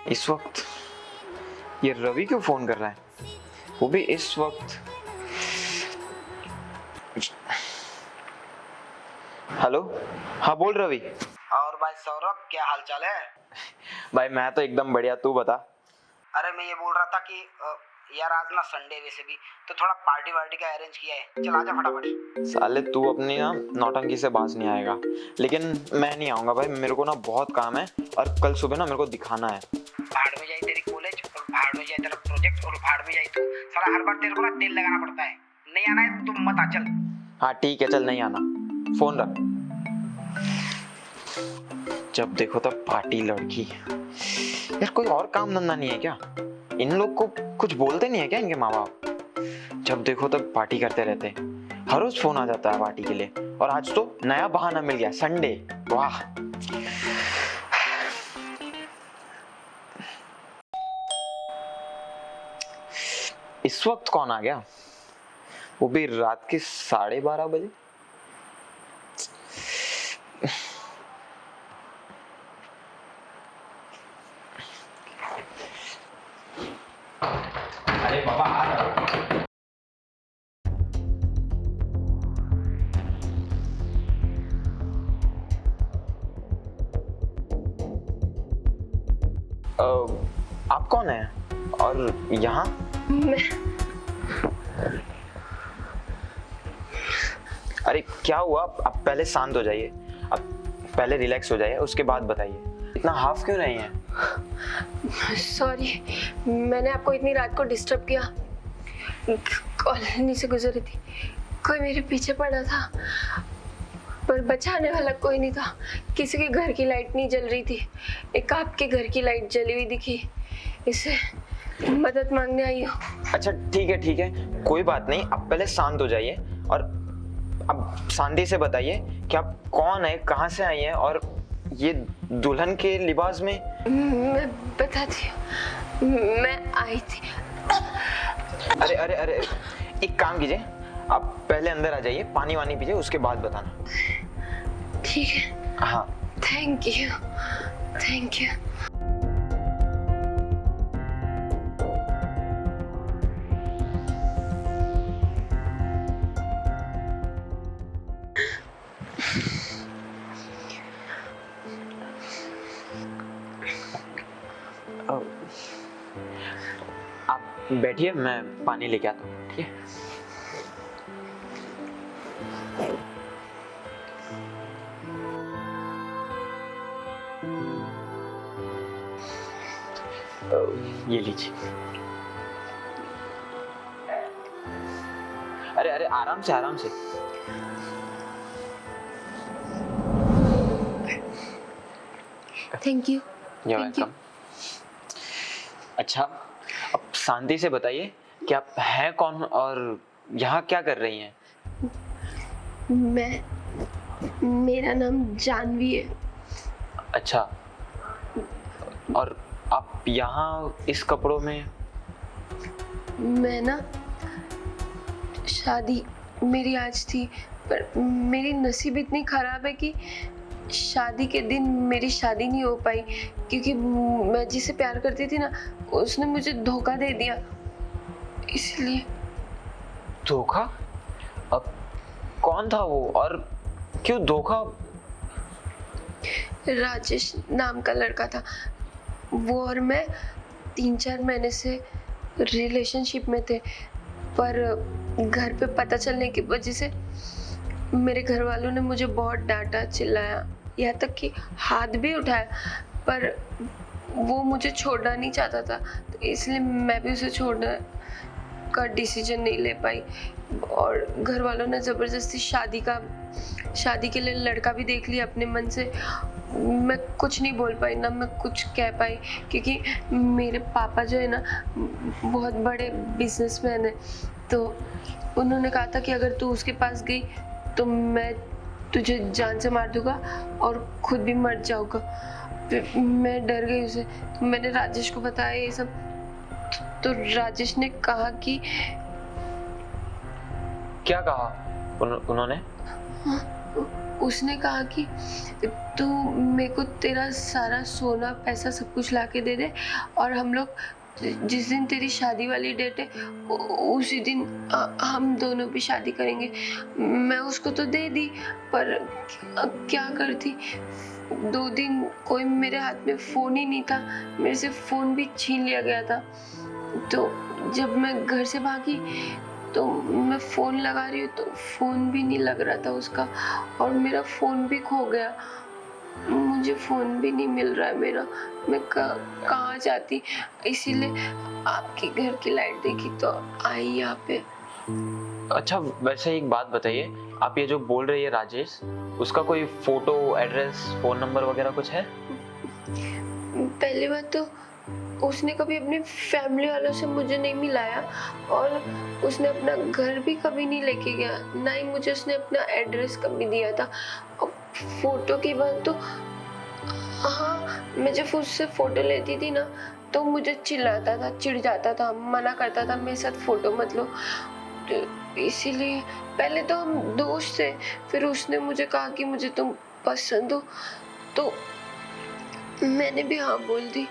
इस वक्त ये रवि क्यों फोन कर रहा है, वो भी इस वक्त? हेलो, हाँ बोल रवि। और भाई सौरभ, क्या हाल चाल है? भाई मैं तो एकदम बढ़िया, तू बता। अरे मैं ये बोल रहा था कि यार आज ना संडे वैसे भी तो थोड़ा पार्टी वार्टी का अरेंज किया है, चल आजा फटाफट। साले तू अपनी ना नौटंकी से बाज नहीं आएगा, लेकिन मैं नहीं आऊंगा भाई, मेरे को ना बहुत काम है और कल सुबह ना मेरे को दिखाना है। भाड़ में जाए तेरी कॉलेज और भाड़ में जाए तेरा प्रोजेक्ट और भाड़ में जाए तू, साला हर बार तेरे को ना तेल लगाना पड़ता है। नहीं आना है तो मत आ, चल। हाँ ठीक है, चल नहीं आना, फोन रख। जब देखो तब पार्टी लड़की, यार कोई और काम धंधा नहीं है क्या? इन लोग को कुछ बोलते नहीं है क्या इनके माँ बाप? जब देखो तब पार्टी करते रहते, हर रोज फोन आ जाता है पार्टी के लिए, और आज तो नया बहाना मिल गया, संडे। वाह। इस वक्त कौन आ गया, वो भी रात के 12:30 बजे? अरे बाबा आ जाओ। आप कौन है और यहाँ? मैं अरे क्या हुआ? आप पहले शांत हो जाइए, आप पहले रिलैक्स हो जाइए, उसके बाद बताइए। इतना हाफ क्यों रही हैं? सॉरी, मैंने आपको इतनी रात को डिस्टर्ब किया। कॉलोनी से गुजर रही थी, कोई मेरे पीछे पड़ा था पर बचाने वाला कोई नहीं था। किसी के घर की लाइट नहीं जल रही थी, एक आपके घर की लाइट जली हुई दिखी, इससे मदद मांगने आई हूँ। अच्छा ठीक है, कोई बात नहीं, आप पहले शांत हो जाइए और अब शांति से बताइए कि आप कौन है, कहाँ से आई हैं, और ये दुल्हन के लिबास में। मैं बताती हूँ, मैं आई थी। अरे एक काम कीजिए, आप पहले अंदर आ जाइए, पानी वानी पीजिए, उसके बाद बताना। ठीक है। हाँ थैंक यू, थैंक यू। आप बैठिए, मैं पानी लेके आता हूँ, ठीक है? ये लीजिए। अरे आराम से आराम से। Thank you. You're welcome। अच्छा, अब शांति से बताइए कि आप हैं कौन और यहाँ क्या कर रही हैं? मेरा नाम जानवी है। अच्छा, और आप यहाँ इस कपड़ों में? मैं ना, शादी मेरी आज थी पर मेरी नसीब इतनी खराब है कि शादी के दिन मेरी शादी नहीं हो पाई, क्योंकि मैं जिसे प्यार करती थी ना, उसने मुझे धोखा दे दिया, इसलिए। धोखा? अब कौन था वो और क्यों धोखा? राजेश नाम का लड़का था, वो और मैं 3-4 महीने से रिलेशनशिप में थे, पर घर पे पता चलने की वजह से मेरे घर वालों ने मुझे बहुत डांटा, चिल्लाया, यहाँ तक कि हाथ भी उठाया, पर वो मुझे छोड़ना नहीं चाहता था, तो इसलिए मैं भी उसे छोड़ने का डिसीजन नहीं ले पाई, और घर वालों ने ज़बरदस्ती शादी के लिए लड़का भी देख लिया अपने मन से। मैं कुछ नहीं बोल पाई, ना मैं कुछ कह पाई, क्योंकि मेरे पापा जो है ना, बहुत बड़े बिजनेसमैन है, तो उन्होंने कहा था कि अगर तू उसके पास गई तो मैं तुझे जान से मार दूंगा और खुद भी मर जाऊंगा। मैं डर गई उसे, तो मैंने राजेश को बताया ये सब, तो राजेश ने कहा कि। क्या कहा उन्होंने? उसने कहा कि तू मेरे को तेरा सारा सोना पैसा सब कुछ लाके दे दे, और हम लोग जिस दिन तेरी शादी वाली डेट है उसी दिन हम दोनों भी शादी करेंगे। मैं उसको तो दे दी, पर क्या करती, 2 दिन कोई मेरे हाथ में फ़ोन ही नहीं था, मेरे से फ़ोन भी छीन लिया गया था। तो जब मैं घर से भागी तो मैं फ़ोन लगा रही हूँ तो फ़ोन भी नहीं लग रहा था उसका, और मेरा फ़ोन भी खो गया। मुझे फ़ोन भी नहीं मिल रहा है मेरा, मैं कहाँ जाती, इसीलिए आपके घर की लाइट देखी तो आई यहाँ पे। अच्छा वैसे एक बात बताइए, आप ये जो बोल रही है राजेश, उसका कोई फोटो, एड्रेस, फोन नंबर वगैरह कुछ है? पहली बात तो उसने कभी अपनी फैमिली वालों से मुझे नहीं मिलाया, और उसने अपना घर भी कभी नहीं लेके गया, ना ही मुझे उसने अपना एड्रेस कभी दिया था। और फोटो की बात तो हाँ, मैं जब उससे फोटो लेती थी ना तो मुझे चिल्लाता था, चिढ़ जाता था, मना करता था मेरे साथ फोटो मत लो। तो इसीलिए पहले तो हम दोस्त थे, फिर उसने मुझे कहा कि मुझे तुम पसंद हो, तो मैंने भी हाँ बोल दी,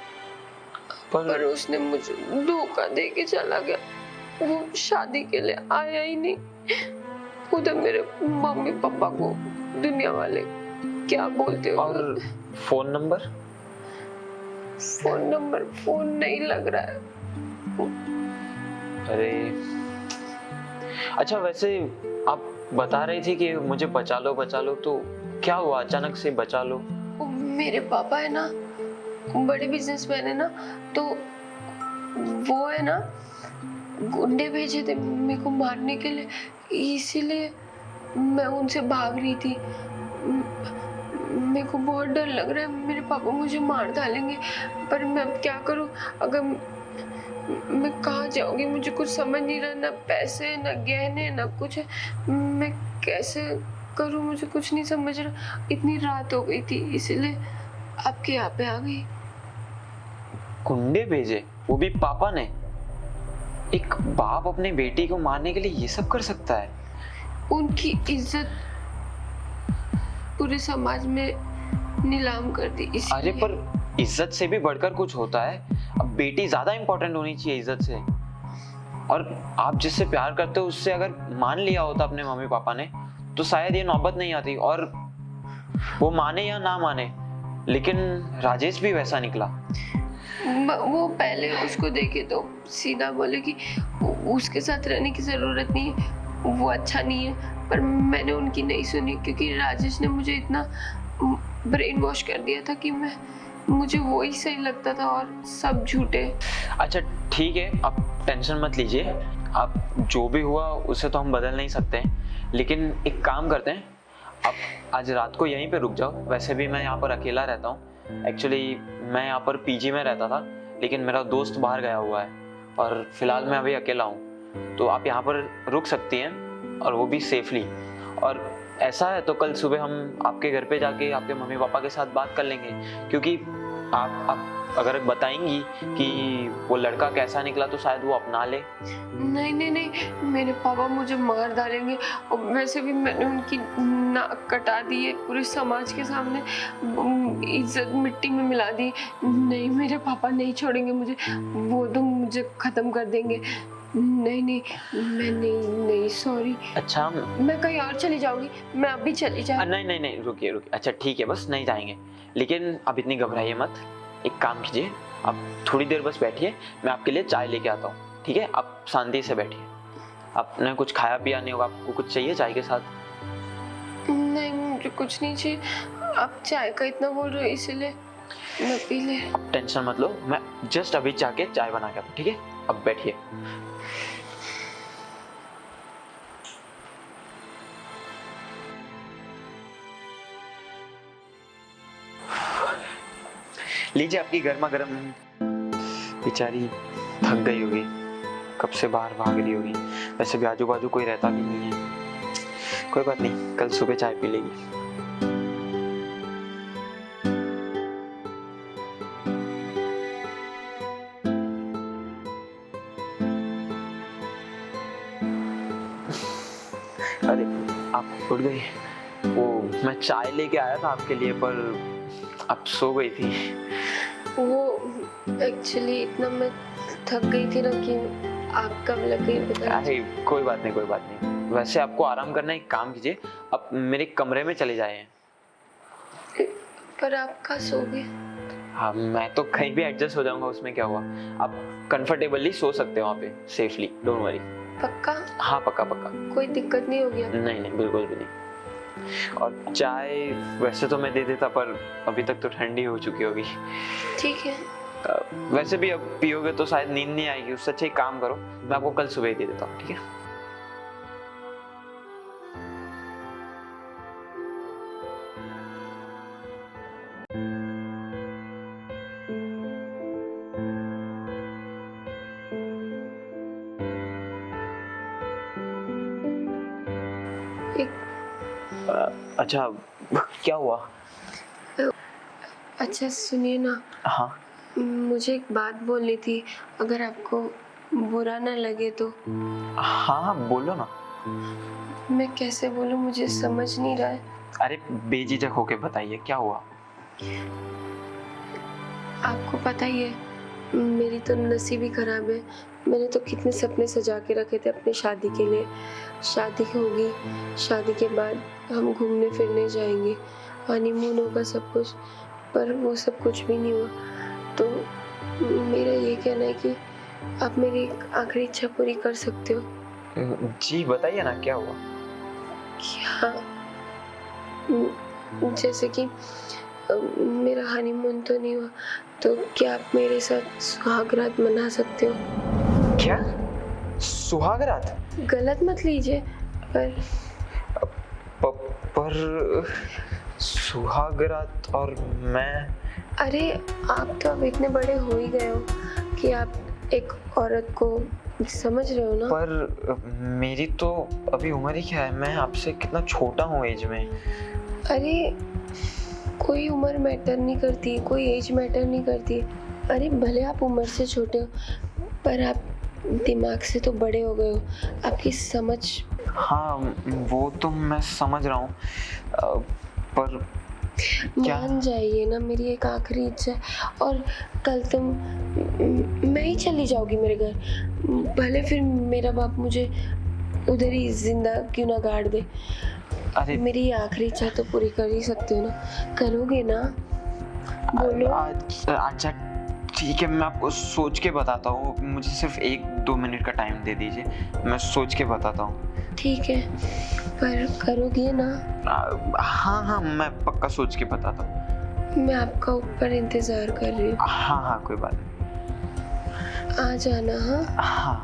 पर उसने मुझे धोखा दे के चला गया। वो शादी के लिए आया ही नहीं। उधर मेरे मम्मी पापा को दुनिया वाले क्या बोलते हो। और फोन नंबर? फोन नहीं लग रहा है। अरे अच्छा वैसे आप बता रही थी कि मुझे बचा लो, तो क्या हुआ अचानक से बचा लो? मेरे पापा है ना, बड़े बिजनेसमैन है ना, तो वो है ना गुंडे भेजे थे मेरे को मारने के लिए, इसीलिए मैं उनसे भाग रही थी। मेरे को बहुत डर लग रहा है, मेरे पापा मुझे मार डालेंगे, पर मैं अब क्या करूं, अगर मैं कहाँ जाऊंगी, मुझे कुछ समझ नहीं रहा, ना पैसे ना गहने ना कुछ है, मैं कैसे करूं, मुझे कुछ नहीं समझ रहा। इतनी रात हो गई थी इसीलिए आपके यहाँ पे आ गई। गुंडे भेजे, वो भी पापा ने? एक बाप अपने बेटी को मारने के लिए ये सब कर सकता है? उनकी इज्जत पूरे समाज में नीलाम कर दी इसलिए। अरे पर इज्जत से भी बढ़कर कुछ होता है। अब बेटी ज्यादा इंपॉर्टेंट होनी चाहिए इज्जत से। और आप जिससे प्यार करते हो उससे अगर मान लिया होता अपने मम्मी पापा ने तो शायद ये नौबत नहीं आती। और वो माने या ना माने, लेकिन राजेश भी वैसा निकला। वो पहले उसको देखे तो सीधा बोले कि उसके साथ रहने की जरूरत नहीं है, वो अच्छा नहीं है, पर मैंने उनकी नहीं सुनी, क्योंकि राजेश ने मुझे इतना ब्रेन वॉश कर दिया था कि मुझे वो ही सही लगता था और सब झूठे। अच्छा ठीक है, आप टेंशन मत लीजिए। आप जो भी हुआ उसे तो हम बदल नहीं सकते, लेकिन एक काम करते हैं, आप आज रात को यहीं पे रुक जाओ। वैसे भी मैं यहाँ पर अकेला रहता हूँ। एक्चुअली मैं यहाँ पर पीजी में रहता था, लेकिन मेरा दोस्त बाहर गया हुआ है और फिलहाल मैं अभी अकेला हूँ। तो आप यहाँ पर रुक सकती हैं, और वो भी सेफली। और ऐसा है तो कल सुबह हम आपके घर पे जाके आपके मम्मी पापा के साथ बात कर लेंगे, क्योंकि आप अगर बताएंगी कि वो लड़का कैसा निकला तो शायद वो अपना ले। नहीं नहीं नहीं, मेरे पापा मुझे मार डालेंगे, और वैसे भी मैंने उनकी नाक कटा दी है पूरे समाज के सामने, इज्जत मिट्टी में मिला दी। नहीं, मेरे पापा नहीं छोड़ेंगे मुझे, वो तो मुझे खत्म कर देंगे। नहीं नहीं, मैं नहीं सॉरी। अच्छा मैं कहीं और चली जाऊंगी, मैं अभी चली जाऊंगी। नहीं नहीं नहीं, रुकिए रुकिए। अच्छा ठीक है, बस नहीं जाएंगे, लेकिन आप इतनी घबराइए मत। एक काम कीजिए, आप थोड़ी देर बस बैठिए, मैं आपके लिए चाय लेके आता हूँ, ठीक है? आप शांति से बैठिए। आपने कुछ खाया पिया नहीं होगा, आपको कुछ चाहिए चाय के साथ? नहीं, मुझे कुछ नहीं चाहिए। आप चाय का इतना बोल रहे हो इसीलिए मैं पी ले। आप टेंशन मत लो, मैं जस्ट अभी जाके चाय बना के आता हूँ, ठीक है? अब बैठिए। लीजिए आपकी गर्मा गर्म। बेचारी थक गई होगी, कब से बाहर भाग रही होगी। वैसे भी आजू बाजू कोई रहता भी नहीं है। कोई बात नहीं, कल सुबह चाय पी लेगी। अरे आप उठ गई? वो मैं चाय लेके आया था आपके लिए, पर अब सो गई थी। वो एक्चुअली इतना मैं थक गई थी ना कि आग कब लग गई पता नहीं। अरे कोई बात नहीं, कोई बात नहीं। वैसे आपको आराम करना है, एक काम कीजिए, आप मेरे कमरे में चले जाए। पर आप कहाँ सोगे? हाँ, मैं तो कहीं भी एडजस्ट हो जाऊंगा, उसमें क्या हुआ। आप कंफर्टेबली सो सकते हो वहाँ पे, सेफली, डोंट वरी। पक्का? हाँ पक्का पक्का। कोई दिक्कत नहीं होगी? नहीं नहीं, बिल्कुल भी नहीं। और चाय वैसे तो मैं दे देता, पर अभी तक तो ठंडी हो चुकी होगी। ठीक है। वैसे भी अब पियोगे तो शायद नींद नहीं आएगी, उससे अच्छा एक काम करो, मैं आपको कल सुबह ही दे देता हूँ, ठीक है? अच्छा, क्या हुआ? अच्छा सुनिए ना, हाँ मुझे एक बात बोलनी थी, अगर आपको बुरा ना लगे तो। हाँ हाँ, बोलो ना। मैं कैसे बोलूं, मुझे समझ नहीं रहा है। अरे बेझिझक होके बताइए, क्या हुआ? आपको पता ही है, मेरी तो नसीब ही खराब है। मैंने तो कितने सपने सजा के रखे थे अपनी शादी के लिए। शादी होगी, शादी के बाद हम घूमने फिरने जाएंगे, हनीमून होगा, सब कुछ, पर वो सब कुछ भी नहीं हुआ। तो मेरा ये कहना है कि आप मेरी आखिरी इच्छा पूरी कर सकते हो। जी बताइए ना, क्या हुआ? क्या? जैसे कि मेरा हनीमून तो नहीं हुआ, तो क्या आप मेरे साथ सुहागरात मना सकते हो? क्या? सुहागरात? गलत मत लीजिए, पर पर सुहागरात और मैं? अरे आप तो अब इतने बड़े हो ही गए हो कि आप एक औरत को समझ रहे हो ना। पर मेरी तो अभी उम्र ही क्या है, मैं आपसे कितना छोटा हूँ एज में। अरे कोई उम्र मैटर नहीं करती, कोई एज मैटर नहीं करती। अरे भले आप उम्र से छोटे हो, पर आप दिमाग से तो बड़े हो गए हो, आपकी समझ। हाँ वो तो मैं समझ रहा हूँ, पर क्या? मान जाइए ना, मेरी एक आखिरी इच्छा है। और कल तुम मैं ही चली जाऊंगी मेरे घर, भले फिर मेरा बाप मुझे उधर ही जिंदा क्यों ना गाड़ दे। अरे मेरी आखिरी इच्छा तो पूरी कर ही सकते हो ना, करोगे ना? बोलो। अच्छा ठीक है, मैं आपको सोच के बताता हूँ, मुझे सिर्फ 1-2 मिनट का टाइम दे दीजिए, मैं सोच के बताता हूँ। ठीक है, पर करोगे ना? हाँ हाँ, मैं पक्का सोच के बताता हूँ। मैं आपका ऊपर इंतजार कर रही हूँ। हाँ हाँ, कोई बात नहीं। आ जाना। हाँ, हाँ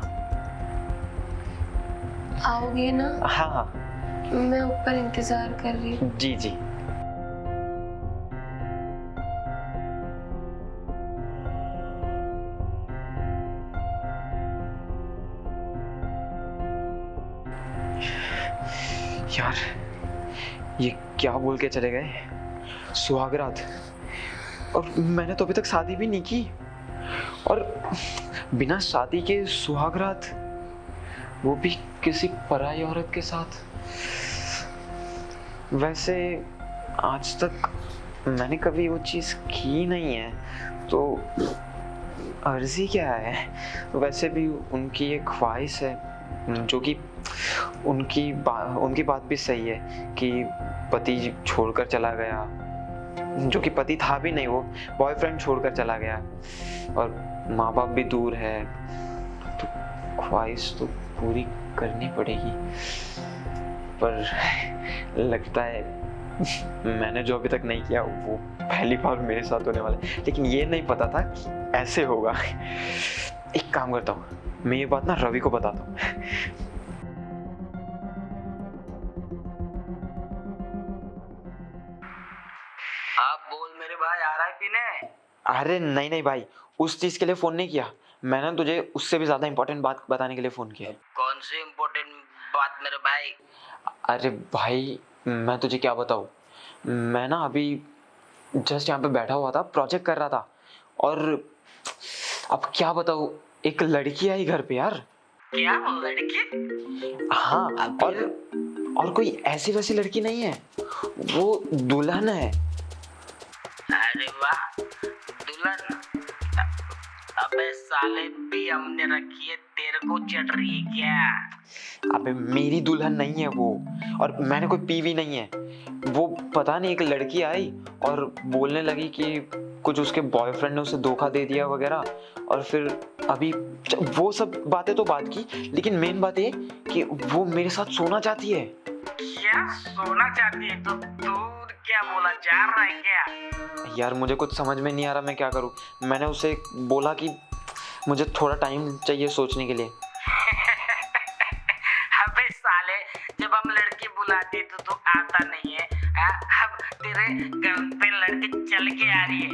आओगे ना? हाँ हाँ, मैं ऊपर इंतजार कर रही हूँ। जी जी। यार ये क्या बोल के चले गए, सुहागरात, और मैंने तो अभी तक शादी भी नहीं की, और बिना शादी के सुहागरात, वो भी किसी पराई औरत के साथ। वैसे आज तक मैंने कभी वो चीज़ की नहीं है, तो अर्जी क्या है? वैसे भी उनकी एक ख्वाहिश है, जो कि उनकी बात भी सही है कि पति छोड़कर चला गया, जो कि पति था भी नहीं, वो बॉयफ्रेंड छोड़कर चला गया, और माँ बाप भी दूर है, तो ख्वाहिश तो पूरी करनी पड़ेगी। पर लगता है मैंने जो अभी तक नहीं किया वो पहली बार मेरे साथ होने वाला है, लेकिन ये नहीं पता था कि ऐसे होगा। एक काम करता हूँ, मैं ये बात ना रवि को बताता हूँ। आप बोल मेरे भाई, आ रहा है पीने? अरे नहीं नहीं भाई, उस चीज के लिए फोन नहीं किया मैंने, तुझे उससे भी ज्यादा इंपॉर्टेंट बात बताने के लिए फोन किया। कौन सी इम्पोर्टेंट बात मेरे भाई? अरे भाई मैं तुझे क्या बताऊँ, मैं ना अभी जस्ट यहाँ पे बैठा हुआ था, प्रोजेक्ट कर रहा था, और अब क्या बताऊँ, एक लड़की आई घर पे यार। क्या लड़की? हाँ, और कोई ऐसी वैसी लड़की नहीं है, वो दुल्हन है। अरे वाह, दुल्हन। अबे साले भी हमने रखी है, तेरे को चढ़ रही है क्या? अबे मेरी दुल्हन नहीं है वो, और मैंने कोई पीवी नहीं है। वो पता नहीं, एक लड़की आई और बोलने लगी कि कुछ उसके बॉयफ्रेंड ने उसे धोखा दे दिया वगैरह, और फिर अभी वो सब बातें तो बात की, लेकिन मेन बात ये कि वो मेरे साथ सोना चाहती है। क्या सोना चाहती है? तो तू क्या बोला, जा रहा है क्या? यार मुझे कुछ समझ में नहीं आ रहा मैं क्या करूं। मैंने उसे बोला कि मुझे थोड़ा टाइम चाहिए सोचने के लिए। अबे साले, जब हम लड़की बुलाते तो तू आता नहीं है। अब तेरे घर पे लड़की चल के आ रही है।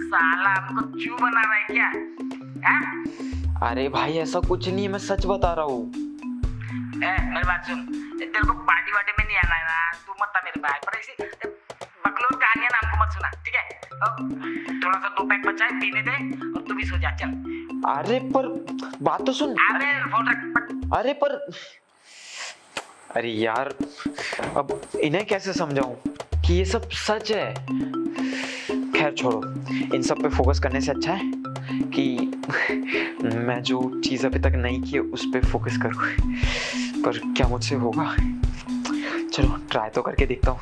साला हमको क्यों बना रहा है क्या? अरे भाई ऐसा कुछ नहीं है, मैं सच बता रहा हूँ। मेरी बात सुन, तेरे को पार्टी वार्टी में नहीं आना है ना, तू मत आ मेरे भाई। पर ऐसी बकलोल कहानियां ना हमको मत सुना, ठीक है? थोड़ा सा 2 पैक बचा है, पीने दे और तू भी सो जा, चल। अरे पर बात तो सुन। अरे फोन रख। अरे पर अरे यार, अब इन्हें कैसे समझाऊं कि ये सब सच है। खैर छोड़ो, इन सब पे फोकस करने से अच्छा है कि मैं जो चीज अभी तक नहीं की उस पे फोकस करूं। पर क्या मुझसे होगा? चलो ट्राई तो करके देखता हूँ।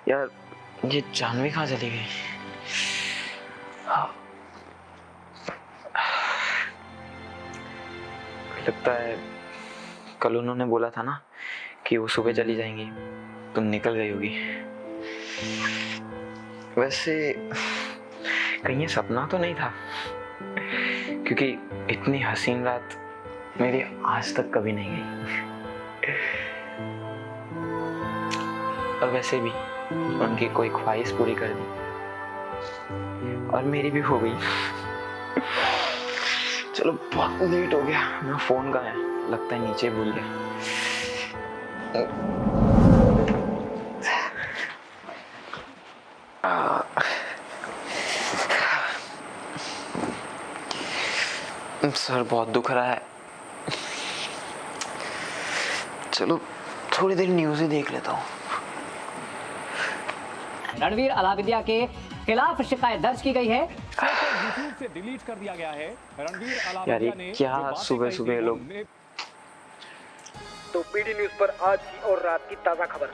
यार ये जानवी कहाँ चली गई? लगता है कल उन्होंने बोला था ना कि वो सुबह चली जाएंगी, तो निकल गई होगी। वैसे कहीं ये सपना तो नहीं था, क्योंकि इतनी हसीन रात मेरी आज तक कभी नहीं गई। और वैसे भी उनकी कोई ख्वाहिश पूरी कर दी और मेरी भी हो गई। चलो बहुत लेट हो गया, मेरा फोन कहाँ है? लगता है नीचे भूल गया। सर बहुत दुख रहा है। चलो थोड़ी देर न्यूज़ ही देख लेता हूँ। रणवीर अलाविदिया के खिलाफ शिकायत दर्ज की गई है। यूट्यूब से डिलीट कर दिया गया है। रणवीर अलाविदिया ने क्या सुबह सुबह लोग। तो पीडी न्यूज पर आज की और रात की ताजा खबर।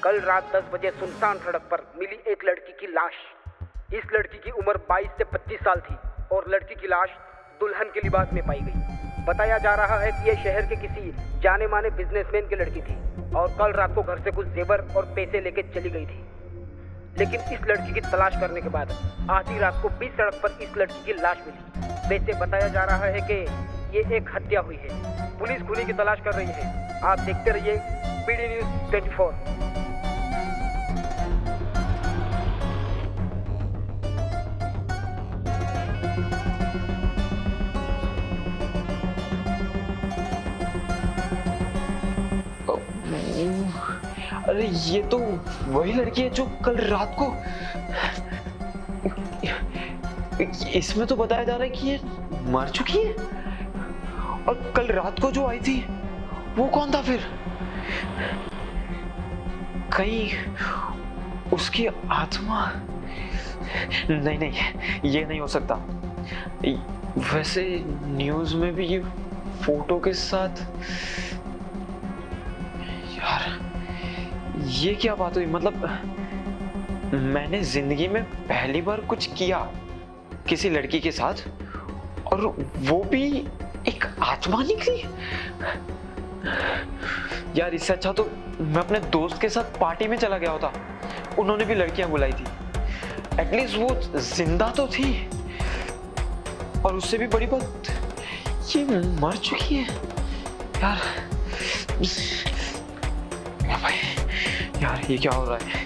कल रात 10 बजे सुनसान सड़क पर मिली एक लड़की की लाश। इस लड़की की उम्र 22 से 25 साल थी और लड़की की लाश दुल्हन के लिबास में पाई गई। बताया जा रहा है कि यह शहर के किसी जाने माने बिजनेसमैन की लड़की थी और कल रात को घर से कुछ जेवर और पैसे लेके चली गई थी। लेकिन इस लड़की की तलाश करने के बाद आधी रात को बीच सड़क पर इस लड़की की लाश मिली। वैसे बताया जा रहा है कि ये एक हत्या हुई है। पुलिस खूनी की तलाश कर रही है। आप देखते रहिए पीडी न्यूज़ 24। अरे ये तो वही लड़की है जो कल रात को, इसमें तो बताया जा रहा है कि ये मर चुकी है। और कल रात को जो आई थी वो कौन था फिर? कहीं उसकी आत्मा? नहीं नहीं, ये नहीं हो सकता। वैसे न्यूज़ में भी ये फोटो के साथ, यार ये क्या बात हुई? मतलब मैंने जिंदगी में पहली बार कुछ किया किसी लड़की के साथ और वो भी एक आत्मा निकली। यार इससे अच्छा तो मैं अपने दोस्त के साथ पार्टी में चला गया होता, उन्होंने भी लड़कियां बुलाई थी। एटलीस्ट वो जिंदा तो थी। और उससे भी बड़ी बात, ये मर चुकी है। यार भाई, यार ये क्या हो रहा है?